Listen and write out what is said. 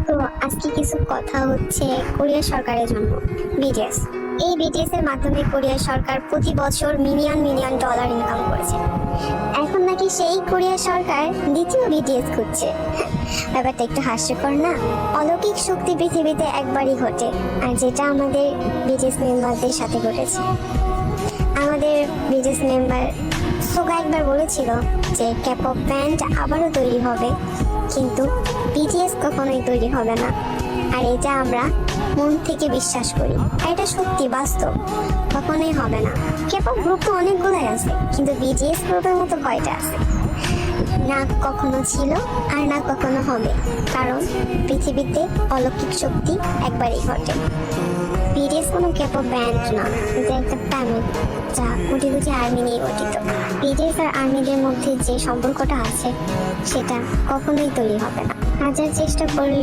তো আজকে কিছু কথা হচ্ছে কোরিয়া সরকারের জন্য। বিটিএস, এই বিটিএস এর মাধ্যমে কোরিয়া সরকার প্রতি বছর মিলিয়ন মিলিয়ন ডলার ইনকাম করেছে। এখন নাকি সেই কোরিয়া সরকার দ্বিতীয় বিটিএস খুঁজছে। ব্যাপারটা একটু হাস্যকর না? অলৌকিক শক্তি পৃথিবীতে একবারই ঘটে, আর যেটা আমাদের বিটিএস মেম্বারদের সাথে ঘটেছে। আমাদের বিটিএস মেম্বার সোগা একবার বলেছিল যে ক্যাপপ ব্যান্ড আবারও তৈরি হবে, কিন্তু বিটিএস কখনোই তৈরি হবে না। আর এটা আমরা মন থেকে বিশ্বাস করি, আর এটা সত্যি বাস্তব, কখনোই হবে না। ক্যাপপ গ্রুপ তো অনেকগুলাই আছে, কিন্তু বিটিএস গ্রুপের মতো কয়টা আছে? না কখনো ছিল আর না কখনো হবে, কারণ পৃথিবীতে অলৌকিক শক্তি একবারই ঘটে। বিটিএস কোনো ক্যাপপ ব্যান্ড না, এটা একটা ফ্যামিলি যা কোটি কোটি আর্মি নিয়ে গঠিত। বিটিএস আর আর্মিদের মধ্যে যে সম্পর্কটা আছে সেটা কখনোই তৈরি হবে না, হাজার চেষ্টা করলে